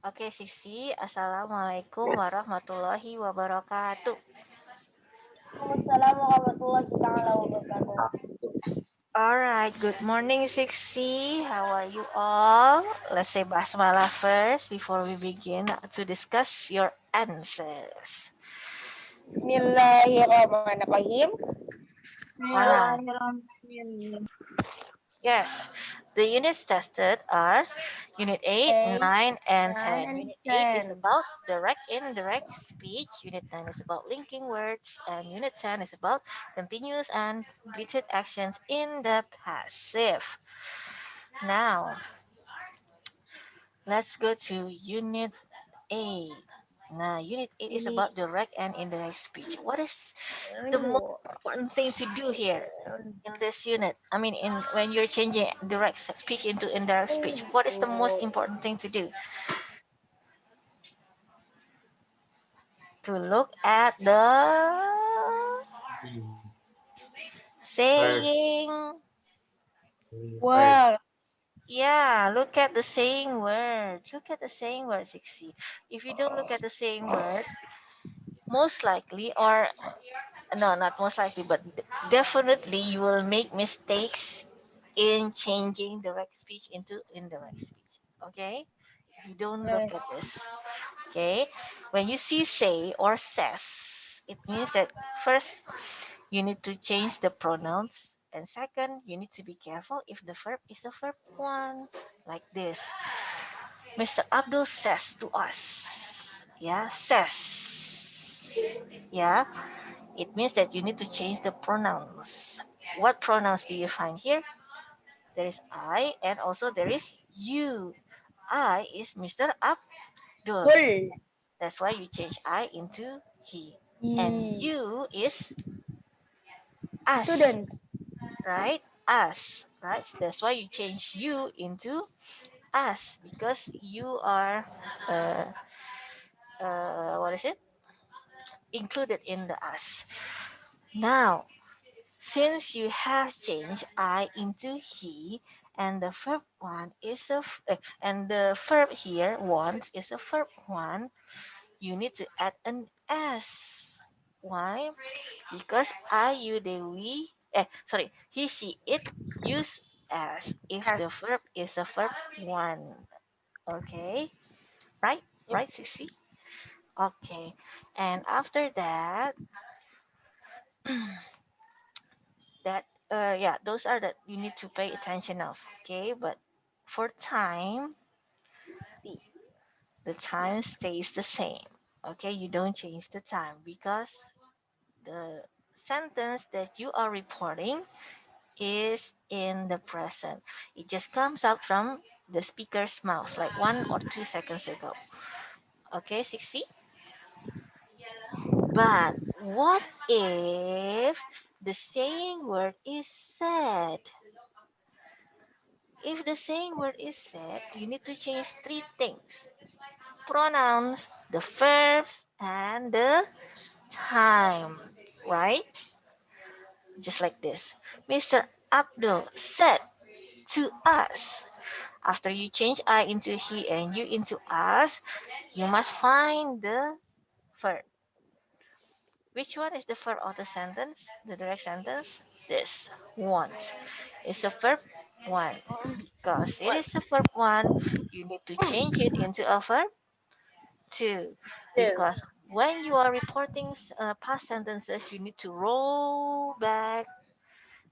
Oke, Sisi. Assalamualaikum warahmatullahi wabarakatuh. Waalaikumsalam warahmatullahi taala wabarakatuh. Alright, good morning, Sisi. How are you all? Let's say basmalah first before we begin to discuss your answers. Bismillahirrahmanirrahim. Alright, Bismillahirrahmanirrahim. yes. The units tested are Unit 8, 8, 9, and 9, 10. and Unit 8 is 10. about direct indirect speech. Unit 9 is about linking words. And Unit 10 is about continuous and completed actions in the passive. Now, let's go to Unit 8. Now, Unit 8 is about direct and indirect speech. What is the most important thing to do here in this unit? I mean, in when you're changing direct speech into indirect speech, what is the most important thing to do? To look at the saying. Well, Yeah, look at the saying word. Look at the saying word, 60. If you don't look at the saying word, most likely, or no, not most likely, but definitely you will make mistakes in changing direct speech into indirect speech. Okay? If you don't look at yes. this. Okay? When you see say or says, it means that first you need to change the pronouns. And second, you need to be careful if the verb is a verb one, like this. Mr. Abdul says to us. Yeah, says. Yeah, it means that you need to change the pronouns. What pronouns do you find here? There is I and also there is you. I is Mr. Abdul. Well, That's why you change I into he. And he, you is us, students. right? Us, right? That's why you change you into us because you are, uh, what is it? Included in the us. Now, since you have changed I into he, and the verb one is and the verb here wants is a verb one, you need to add an s. Why? Because I, you, they, we, sorry, he, she, it use as if the verb Yes. is a verb one. Okay, right? Yep. Right, Sissy? Okay, and after that, that yeah, those are that you need to pay attention of. Okay, but for time, see, the time stays the same. Okay, you don't change the time because the sentence that you are reporting is in the present. It just comes out from the speaker's mouth like 1 or 2 seconds ago. Okay, 60? But what if the saying word is said? If the saying word is said, you need to change three things: pronouns, the verbs, and the time, right? Just like this. Mr. Abdul said to us. After you change I into he and you into us, you must find the verb. Which one is the verb of the sentence? The direct sentence? This want. It's a verb one. Because it What? is a verb one, you need to change it into a verb two. Two. Because when you are reporting past sentences, you need to roll back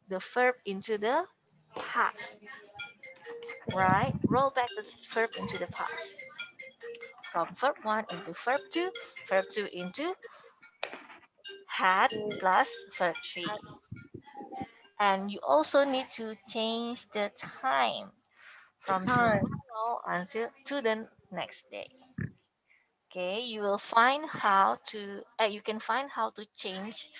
the verb into the past. Right? Roll back the verb into the past. From verb 1 into verb 2, verb 2 into had plus verb 3. And you also need to change the time from Time. tomorrow until to the next day. Okay, you will find how to you can find how to change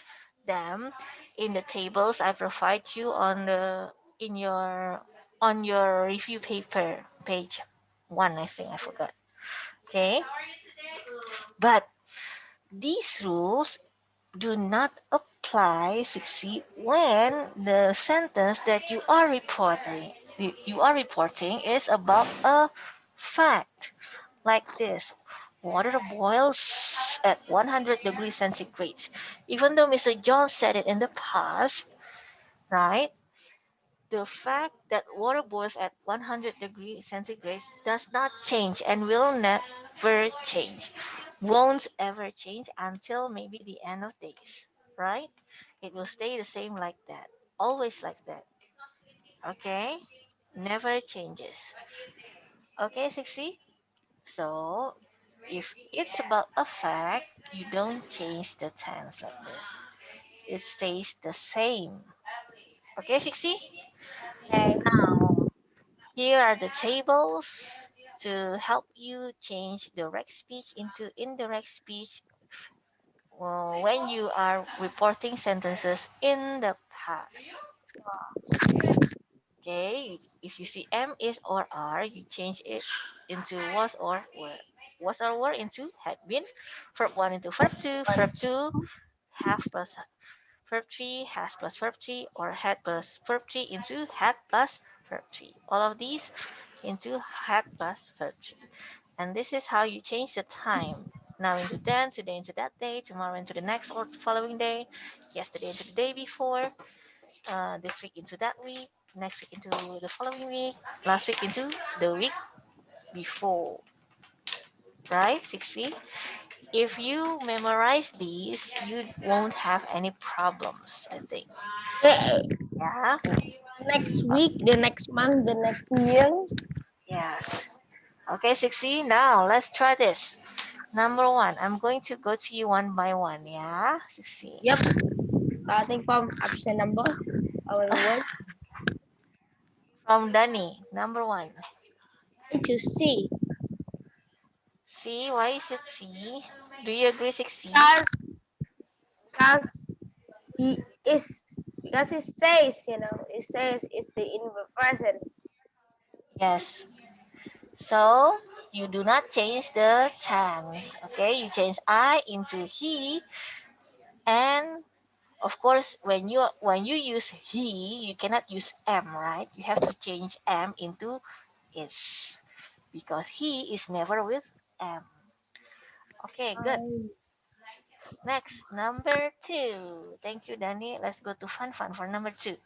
them in the tables I provide you on the in your on your review paper page 1, I think I forgot. Okay, but these rules do not apply succeed when the sentence that you are reporting is about a fact, like this. Water boils at 100 degrees centigrade. Even though Mr. John said it in the past, right? The fact that water boils at 100 degrees centigrade does not change and will never change. Won't ever change until maybe the end of days, right? It will stay the same like that. Always like that. Okay? Never changes. Okay, 60? So, if it's about a fact, you don't change the tense like this. It stays the same. Okay, 60? Okay. Now, here are the tables to help you change direct speech into indirect speech when you are reporting sentences in the past. Okay, if you see am, is, or are, you change it into was or were. Was or were into had been. Verb 1 into verb 2. Verb 2, have plus verb 3, has plus verb 3, or had plus verb 3 into had plus verb 3. All of these into had plus verb 3. And this is how you change the time. Now into then, today into that day, tomorrow into the next or following day, yesterday into the day before, this week into that week, next week into the following week, last week into the week before. Right? 60. If you memorize these, you won't have any problems, I think. Yeah. Yeah? Next week, the next month, the next year. Yes. Okay, 60. Now let's try this. Number one, I'm going to go to you one by one. Yeah? 60. Yep. Starting from absent number. Our word. From Danny, number one. I choose C. C, why is it C? Do you agree, 6C? Because he is because it says, it says it's the in the present. Yes. So you do not change the tense. Okay, you change I into he, and of course, when you use he, you cannot use am, right? You have to change am into is because he is never with am. Okay, good. Next, number two. Thank you, Danny. Let's go to Fun Fun for number two.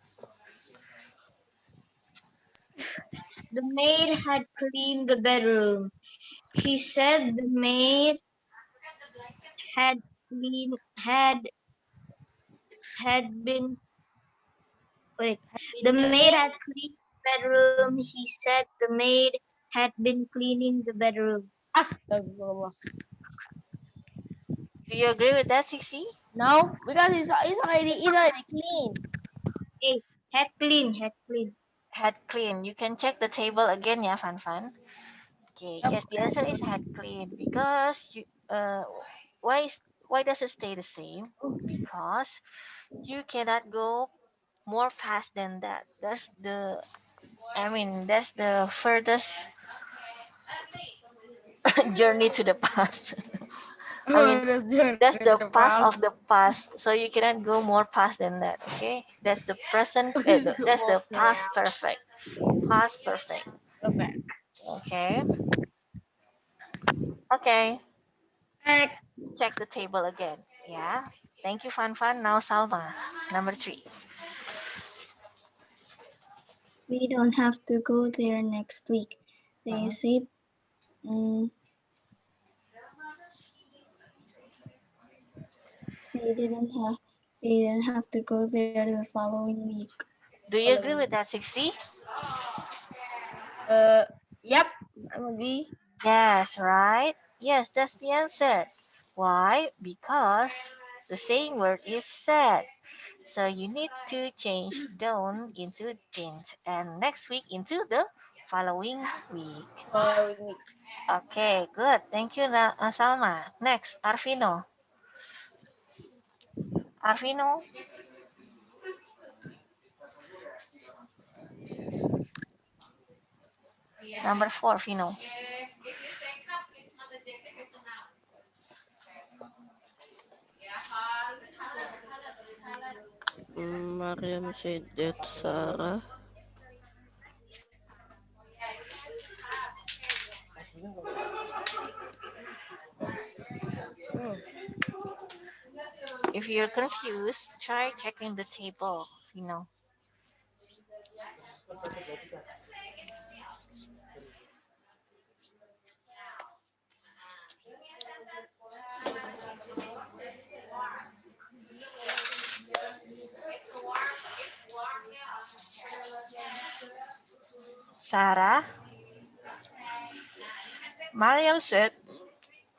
The maid had cleaned the bedroom. She said the maid had clean had been wait. The maid had cleaned the bedroom. He said the maid had been cleaning the bedroom. Astagfirullah. Do you agree with that, Sixi? No, because it's already clean. Hey, had clean. Had clean. You can check the table again, yeah, Fan Fan. Okay, Yep. yes, the answer is had clean because why why does it stay the same? Because you cannot go more fast than that. That's the furthest journey to the past. I mean, That's journey that's to the the past past. of the past, so you cannot go more past than that. Okay, that's the present. That's the Okay. past perfect. Past perfect. Okay. Okay. Okay. Next. Check the table again. Yeah. Thank you, Fan Fan. Now Salma, number three. We don't have to go there next week. They Mhm. said mm, they didn't have they didn't have to go there the following week. Do you agree with that, 60? Uh, yep. I'm agree. Yes, right? Yes, that's the answer. Why? Because the same word is said. So you need to change don't into didn't and next week into the following week. Following week. Okay, good. Thank you, Salma. Next, Arvino. Arvino, number four, Fino. Mariam said that Sarah. If you're confused, try checking the table, you know. Sarah, Mariam said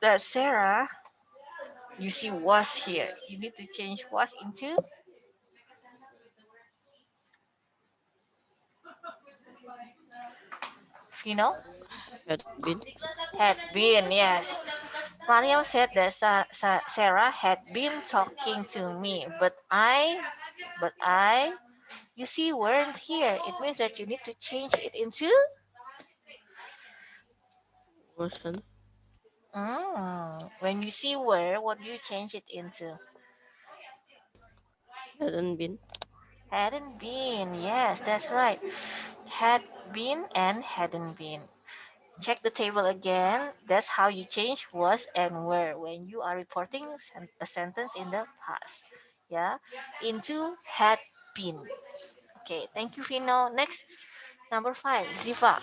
that Sarah, you see was here. You need to change was into, you know, Had been. had been, yes. Mariam said that Sarah had been talking to me, but I, you see, weren't here. It means that you need to change it into, Wasn't. when you see were, what do you change it into? Hadn't been. Hadn't been. Yes, that's right. Had been and hadn't been. Check the table again. That's how you change was and were when you are reporting a sentence in the past. Yeah, into had been. Okay, thank you, Fino. Next, number 5, Ziva.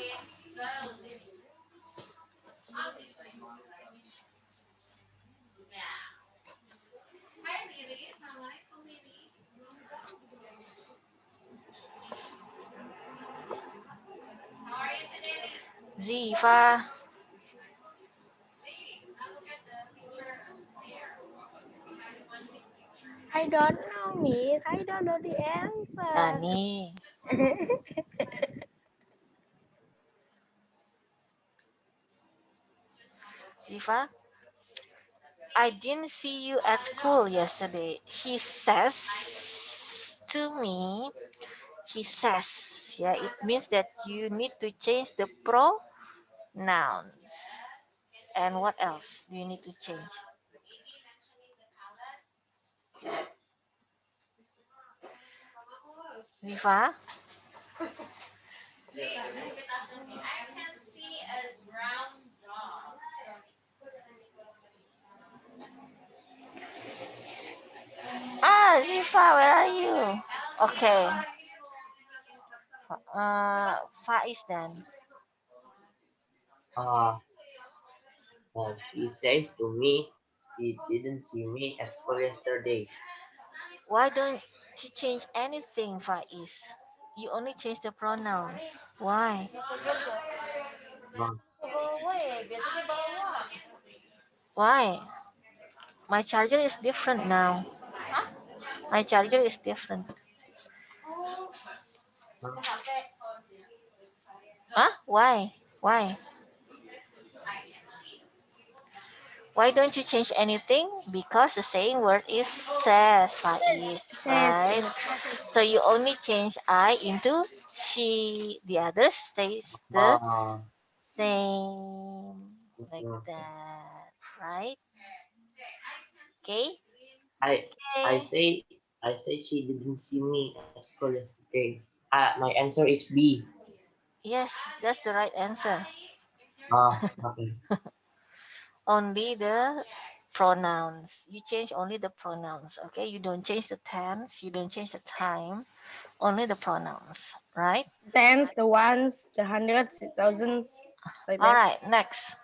Ziva. I don't know, Miss. I don't know the answer. Nani. Ziva. I didn't see you at school yesterday. She says to me, she says. Yeah, it means that you need to change the pronouns. And what else do you need to change? Ziva? Ah, Ziva, where are you? Okay. Faiz then. Uh, she says to me she didn't see me at school yesterday. Why don't you change anything, Faiz? You only change the pronouns. Why? Uh, Why? My charger is different now. My charger is different. uh, Huh? Why? Why? Why don't you change anything? Because the saying word is says, Faiz, Says in right? the present. So you only change I into she. The others stays the uh, same, like uh, that, right? Okay? I I Okay. say I say she didn't see me at school yesterday. My answer is B. Yes, that's the right answer. Okay. Only the pronouns. You change only the pronouns, okay? You don't change the tense, you don't change the time, only the pronouns, right? Tens, the ones, the hundreds, the thousands, like All that. right, next.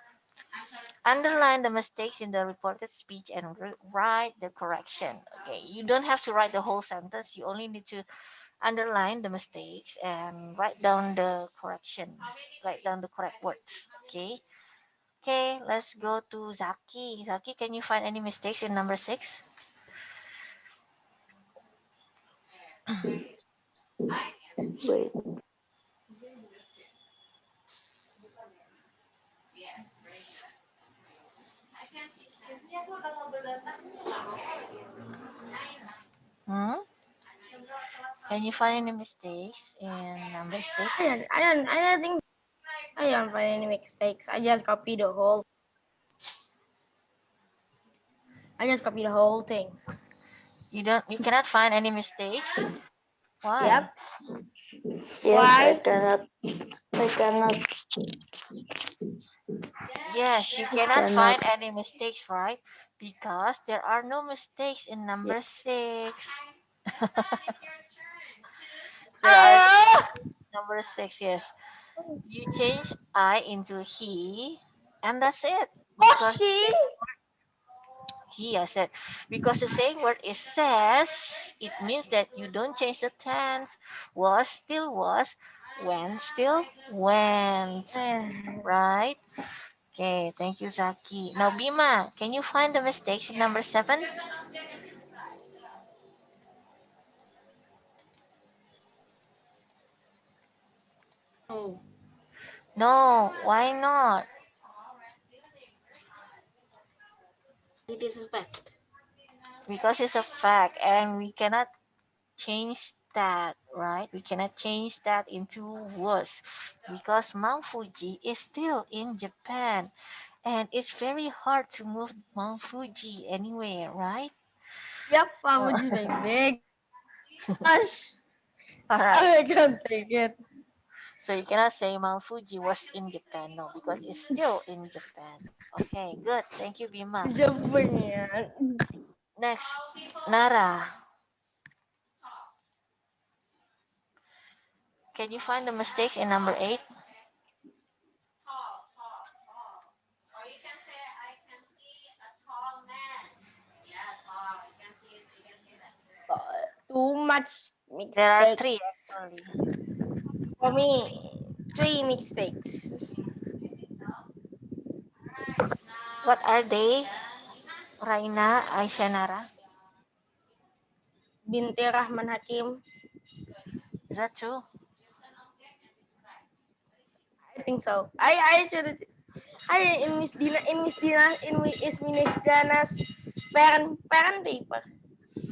Underline the mistakes in the reported speech and write the correction. Okay, you don't have to write the whole sentence. You only need to underline the mistakes and write down the corrections. Write down the correct words. Okay. Okay, let's go to Zaki. Zaki, can you find any mistakes in number 6? Wait. Hmm? Can you find any mistakes in number 6? I don't think I don't find any mistakes. I just copy the whole. I just copy the whole thing. You cannot find any mistakes? Why? Yep. Yes, Why? I cannot. Yes, you cannot Cannot. find any mistakes, right? Because there are no mistakes in number 6. There are Ah! number 6, yes. You change I into he, and that's it. Oh, Because she. he, I said, because the same word is says, it means that you don't change the tense. Was still was, went still went, right? Okay, thank you, Zaki. Now, Bima, can you find the mistakes in number 7? Oh, No, why not? it is a fact. Because it's a fact and we cannot change that, right? We cannot change that into was because Mount Fuji is still in Japan and it's very hard to move Mount Fuji anywhere, right? Yep, I Uh, would just make big. Gosh, all right. I can't take it. So you cannot say Mount Fuji was in Japan, no, because it's still in Japan. Okay, good. Thank you, Bima. Jumping yan. Next, Nara. Can you find the mistakes in number 8? Too much There are 3 mistakes. actually. For me, 3 mistakes. What are they? Raina, Aisyah, Nara. Binti Rahman Hakim. Is that true? I think so. I should. In Miss Dina in Miss Dana's parent paper,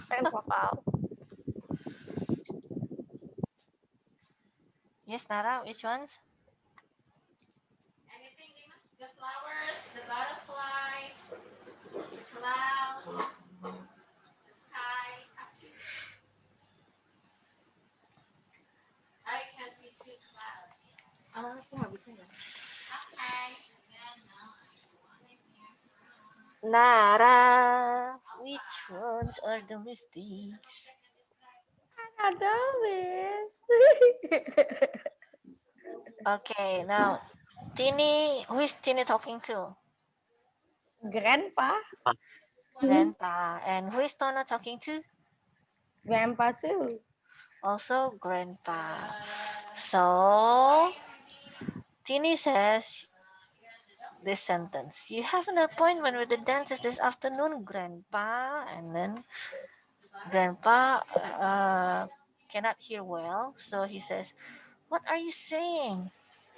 parent profile. Yes, Nara. Which ones? Nara, which ones are the mistakes? Ada wis. Okay, now Tini, who is Tini talking to? Grandpa, Grandpa. And who is Tona talking to? Grandpa Sue. Also Grandpa. So Tini says this sentence. You have an appointment with the dentist this afternoon, Grandpa. And then Grandpa cannot hear well, so he says, "What are you saying?"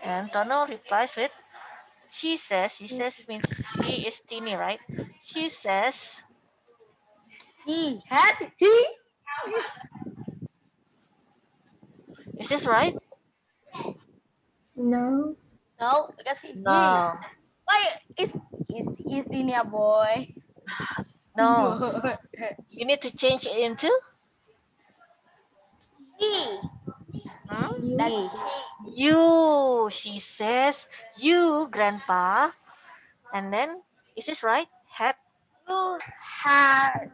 And Tono replies with, she says means she is Tini, right? She says, He had is this right? No. no because he. No, Why is Tini a boy? no. You need to change it into He hmm? that You. she You. She says, you, Grandpa. And then, is this right? Had you had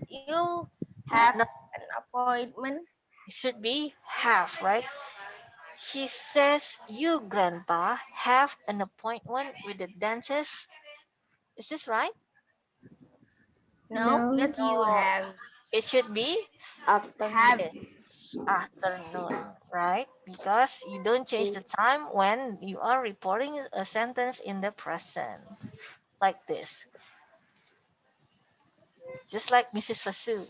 you have no, an appointment. it should be have, right? She says, you, Grandpa, have an appointment with the dentist. Is this right? No, No. because you No, have it should be have it's afternoon, right? Because you don't change the time when you are reporting a sentence in the present, like this. Just like Mrs. Fasu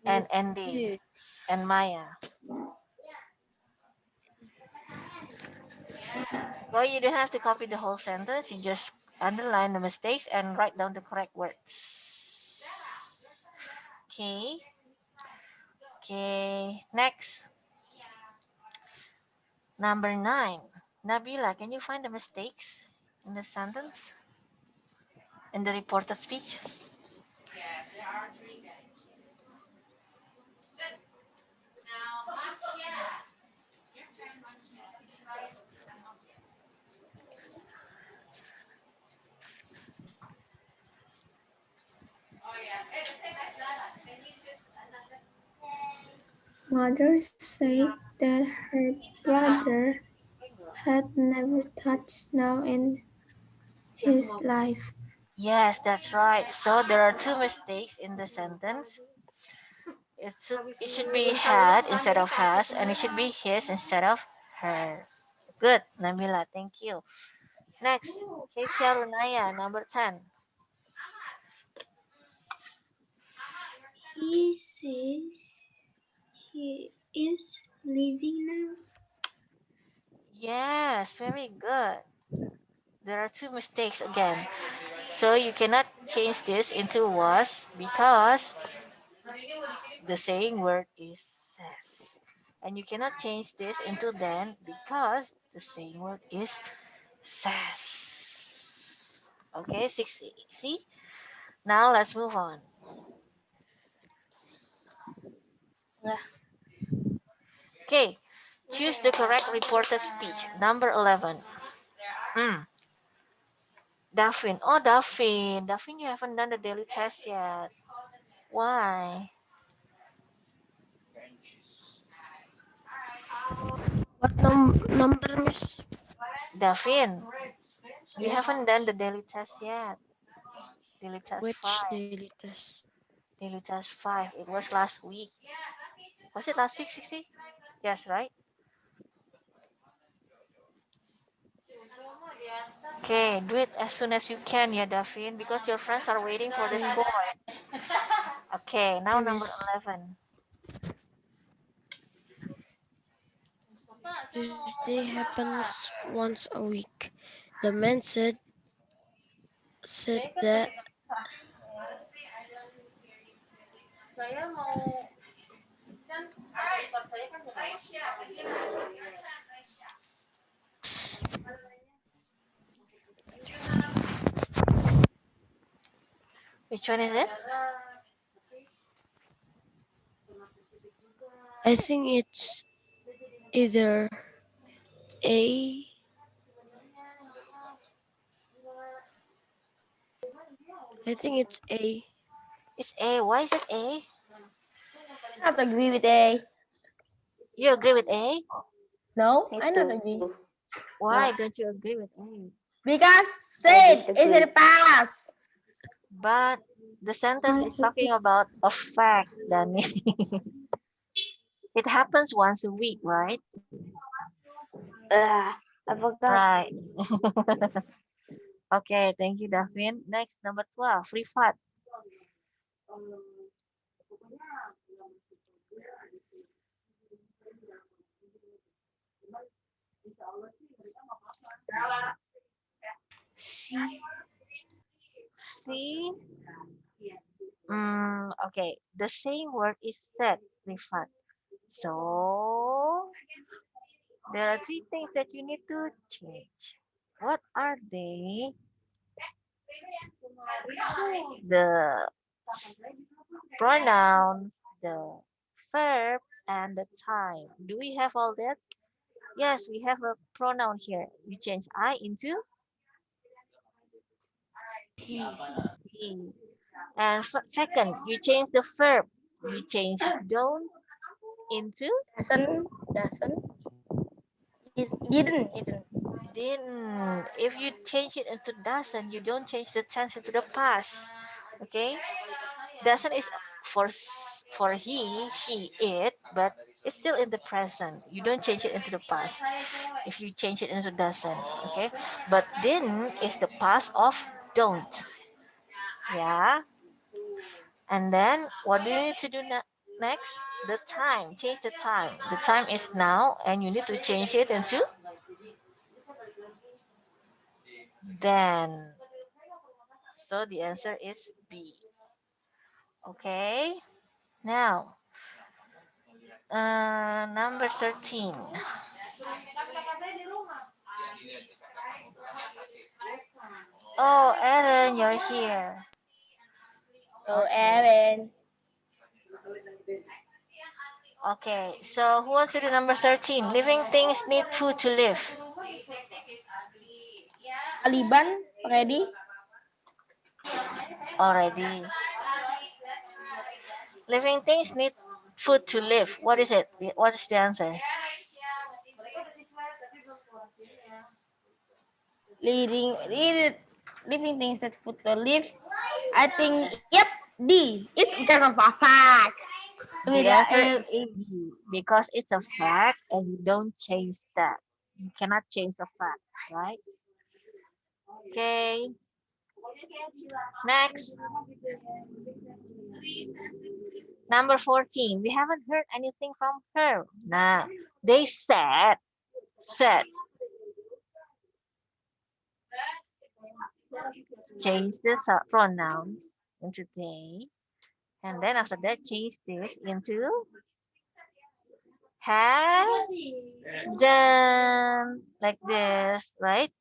and Andy Mitsu. and Maya. Well, you don't have to copy the whole sentence. You just underline the mistakes and write down the correct words. Okay. Okay. Next, number 9. Nabila, can you find the mistakes in the sentence in the reported speech? mother said that her brother had never touched snow in his life. Yes, that's right. So there are two mistakes in the sentence. It should be had instead of has, and it should be his instead of her. Good, Namila, thank you. Next, Keisha Runaya, number 10. He says he is leaving now. Yes, very good. There are two mistakes again. So you cannot change this into was because the saying word is says. And you cannot change this into then because the saying word is says. Okay, 6. See? Now let's move on. Okay, choose the correct reported speech. Number 11. Hmm. Daphne. Oh, Daphne. Daphne, you haven't done the daily test yet. Why? What number, Miss? Daphne, you haven't done the daily test yet. Daily test Which 5. daily test? Daily test 5. It was last week. Was it last week, 60? Yes, right? Okay, do it as soon as you can, yeah, Daphne, because your friends are waiting for the score. Okay, now Okay, number Miss. 11. Tuesday happens once a week. The man said that Which one is it? I think it's either A. I think it's A. It's A. Why is it A? I not agree with A. You agree with A? No, Me I not too. agree. Why don't you agree with A? Because I said is in the disagree. past. But the sentence I is talking agree. about a fact, Danny. It happens once a week, right? I forgot. Right. Okay, thank you, Daphne. Next, number 12, Rifat. She See? Okay, the same word is said, Rifat. So, there are three things that you need to change. What are they? The pronouns, the verb, and the time. Do we have all that? Yes, we have a pronoun here. You change I into he. And second, you change the verb. You change don't into Doesn't is didn't. didn't. If you change it into doesn't, you don't change the tense into the past. Okay? Doesn't is for he, she, it, but it's still in the present. You don't change it into the past. If you change it into doesn't, okay? But didn't is the past of don't. Yeah. And then what do you need to do next? The time. Change the time. The time is now, and you need to change it into then. So the answer is B. Okay. Now, number 13. Oh, Ellen, you're here. So Okay. Aaron. Okay. So who wants to do number 13? Living things need food to live. Taliban ready? Already. Living things need food to live. What is it? What is the answer? Living things that food to live. I think, yep, D. It's because of a fact. The answer is B, because it's a fact and you don't change that. You cannot change the fact, right? Okay. Next, number 14. We haven't heard anything from her. Now, they said, change the pronouns into they, and then after that, change this into had done, like this, right?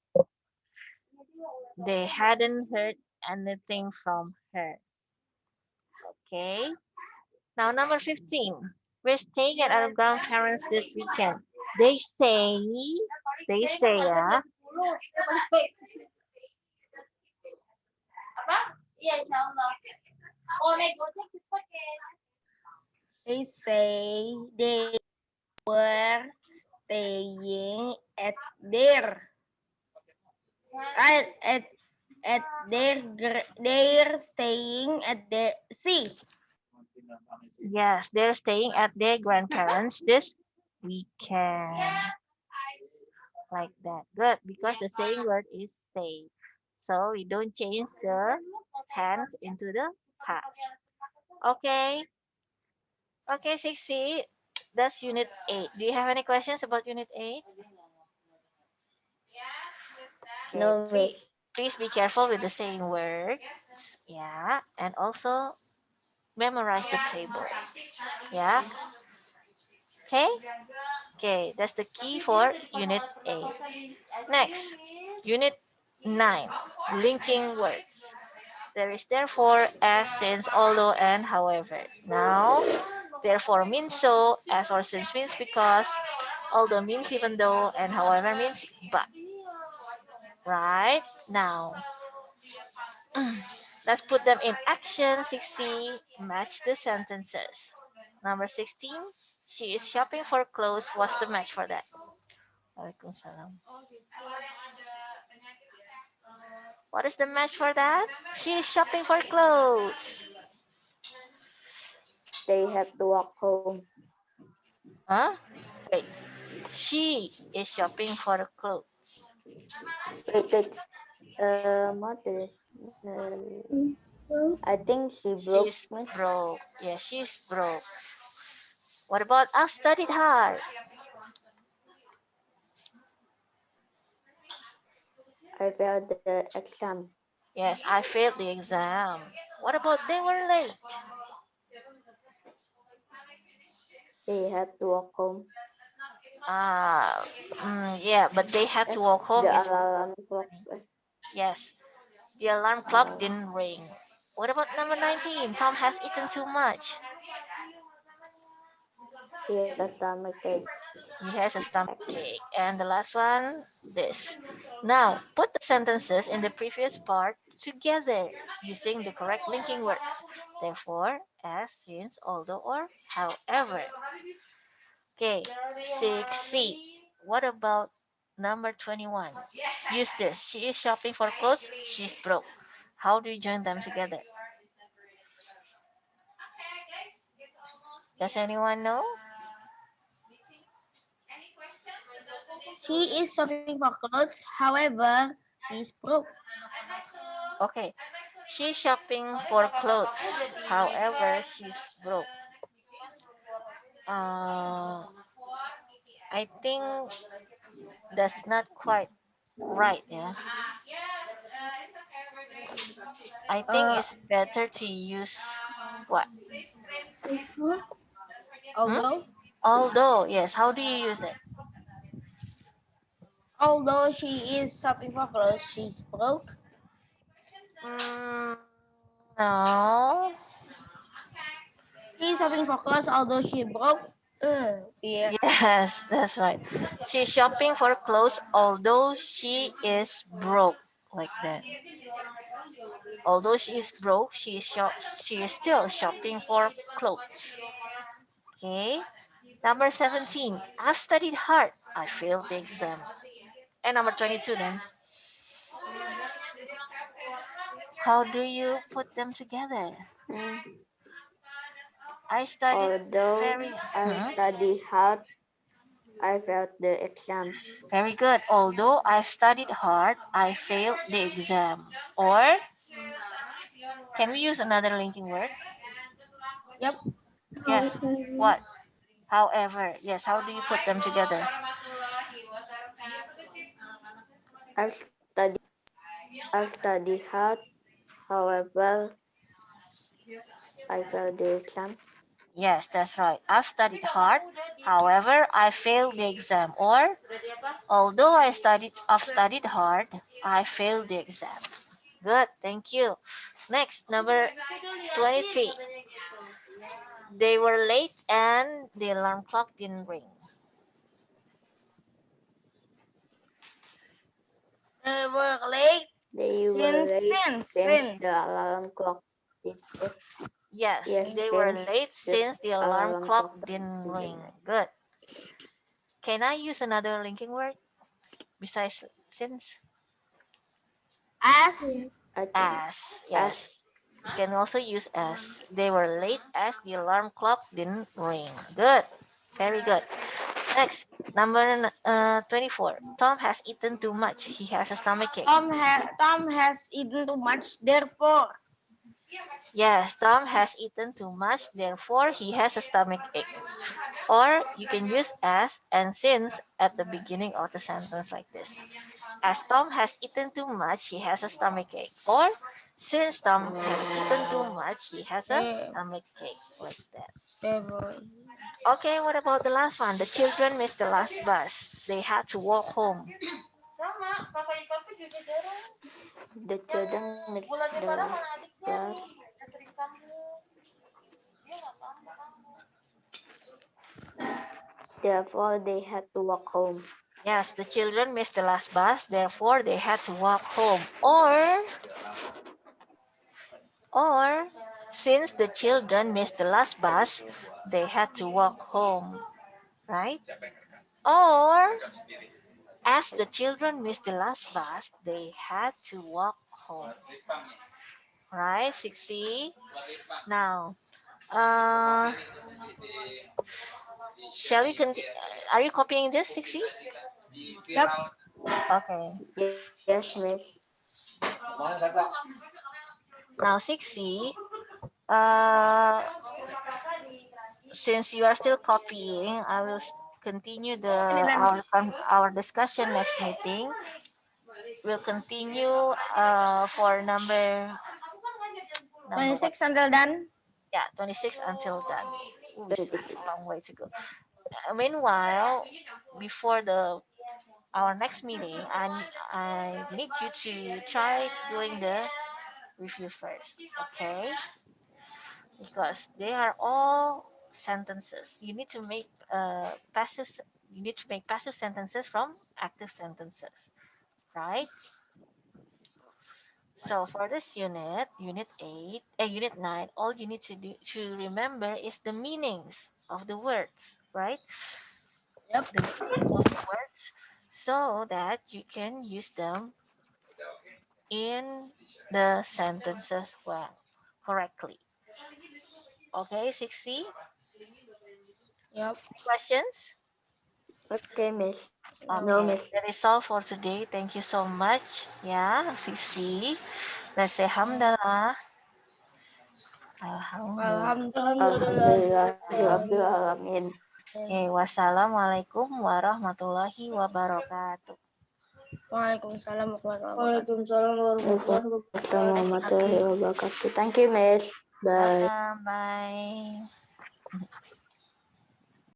They hadn't heard anything from her. Okay. Now, number 15. We're staying at our grandparents this weekend. They say, They say they were staying at their at they're staying at their see. yes, they're staying at their grandparents this weekend. Like that. Good, because the saying word is stay. So we don't change the tense into the past. Okay. Okay, 6C. That's unit 8. Do you have any questions about unit 8? Okay, No, please, Miss. please be careful with the saying words. Yeah, and also memorize the table. Yeah. Okay. Okay, that's the key for unit 8. Next, unit 9, linking words. There is therefore, as, since, although, and however. Now, therefore means so, as or since means because, although means even though, and however means but. Right? Now, let's put them in action. 6C, match the sentences. Number 16, she is shopping for clothes. What's the match for that? Waalaikumsalam. What is the match for that? She is shopping for clothes. They have to walk home. Huh? Wait. She is shopping for clothes. Wait. What is? I think she broke, She's Miss. broke. Yeah, she's broke. What about I've studied hard? I failed the exam. Yes, I failed the exam. What about they were late? They had to walk home. Yeah, but they had to walk home. The Is alarm clock. yes, the alarm clock didn't ring. What about number 19? Tom has eaten too much. He has a stomach ache. He has a stomach ache. And the last one, this. Now, put the sentences in the previous part together using the correct linking words. Therefore, as, since, although, or however. Okay, 6C. What about number 21? Use this. She is shopping for clothes. She's broke. How do you join them together? Does anyone know? She is shopping for clothes. However, she's broke. Okay. She's shopping for clothes. However, she's broke. I think that's not quite right, yeah. I think Uh, it's better to use what? Hmm? although Although, yes. How do you use it? although she is shopping for clothes, she's broke. Mm, no. She's shopping for clothes, although she broke. Weird. Yes, that's right. She's shopping for clothes, although she is broke, like that. Although she is broke, she is still shopping for clothes. Okay. Number 17. I've studied hard. I failed the exam. And number 22 then. How do you put them together? I studied Although very. I studied hard, I failed the exam. Very good. Although I've studied hard, I failed the exam. Or can we use another linking word? Yep. Yes. What? However. Yes. How do you put them together? I've studied, I've studied hard. However, I failed the exam. Yes, that's right. I've studied hard. However, I failed the exam. Or although I've studied hard, I failed the exam. Good. Thank you. Next, number 23. They were late and the alarm clock didn't ring. They were late They were late since since. the alarm clock. Yes, Yes, they were since late the since the alarm alarm clock clock didn't didn't ring. ring. Good. Can I use another linking word besides since? As. I can As. Yes. You can also use as. They were late as the alarm clock didn't ring. Good. Very good. Next, number 24. Tom has eaten too much. He has a stomach ache. Tom has eaten too much, therefore. Yes, Tom has eaten too much, therefore he has a stomach ache. Or you can use as and since at the beginning of the sentence like this. As Tom has eaten too much, he has a stomach ache. Or since Tom has eaten too much, he has a stomach ache. Like that. Therefore. Okay, what about the last one? The children missed the last bus. They had to walk home. the children missed the bus. Therefore, they had to walk home. Yes, the children missed the last bus, therefore they had to walk home. Or since the children missed the last bus, they had to walk home, right? Or as the children missed the last bus, they had to walk home, right? 6C. Now, shall we continue? Are you copying this, 6C? Yep. Okay. Yes, miss. Now, 6C. Uh, since you are still copying, I will continue our discussion next meeting. We'll continue for number 26 what? until done. Yeah, 26 until done. Ooh, we still 26. have a long way to go. Meanwhile, before our next meeting, I need you to try doing the review first, okay? Because they are all sentences. You need to make passive. You need to make passive sentences from active sentences, right? So for this unit, unit 8, unit 9, all you need to remember is the meanings of the words, right? Yep. The meaning of the words, so that you can use them in the sentences well correctly. Okay, 6C. Yep. Questions? Okay, miss. No, Okay, miss. that is all for today. Thank you so much. Yeah, 6C. Let's say hamdalah. Alhamdulillah. Alhamdulillah. Alhamdulillahirrahmanirrahim. Oke, wassalamualaikum warahmatullahi wabarakatuh. Waalaikumsalam warahmatullahi wabarakatuh. Waalaikumsalam warahmatullahi wabarakatuh. Assalamualaikum warahmatullahi wabarakatuh. Thank you, miss. Bye. Welcome, bye.